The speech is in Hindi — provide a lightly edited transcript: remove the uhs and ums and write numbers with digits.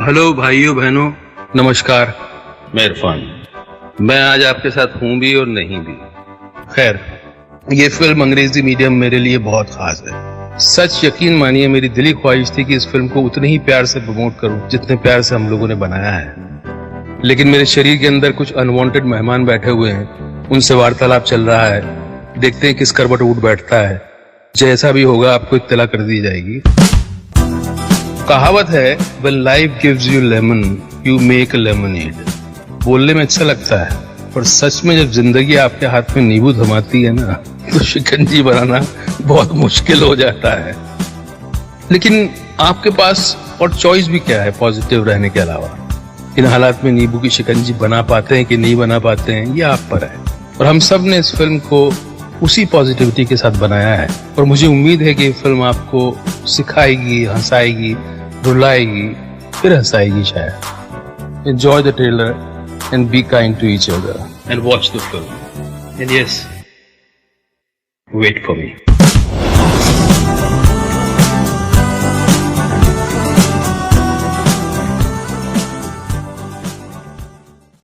हेलो भाइयों बहनों, नमस्कार। मैं इरफान। मैं आज आपके साथ हूं भी और नहीं भी। खैर, ये फिल्म अंग्रेजी मीडियम मेरे लिए बहुत खास है। सच यकीन मानिए, मेरी दिली ख्वाहिश थी कि इस फिल्म को उतने ही प्यार से प्रमोट करूं जितने प्यार से हम लोगों ने बनाया है। लेकिन मेरे शरीर के अंदर कुछ अनवांटेड मेहमान बैठे हुए हैं, उनसे वार्तालाप चल रहा है। देखते हैं किस करवट उठ बैठता है। जैसा भी होगा आपको इत्तला कर दी जाएगी। कहावत है, when life gives you lemon, you make a lemonade। बोलने में अच्छा लगता है, पर सच में जब जिंदगी आपके हाथ में नींबू थमाती है ना, तो शिकंजी बनाना बहुत मुश्किल हो जाता है। लेकिन आपके पास और चॉइस भी क्या है पॉजिटिव रहने के अलावा? इन हालात में नींबू की शिकंजी बना पाते हैं कि नहीं बना पाते हैं, ये आप पर है। और हम सब ने इस फिल्म को उसी पॉजिटिविटी के साथ बनाया है, और मुझे उम्मीद है कि ये फिल्म आपको सिखाएगी, हंसाएगी, रुलाएगी, फिर हंसाएगी शायद। Enjoy the trailer and be kind to each other And watch the film. and yes, wait for me।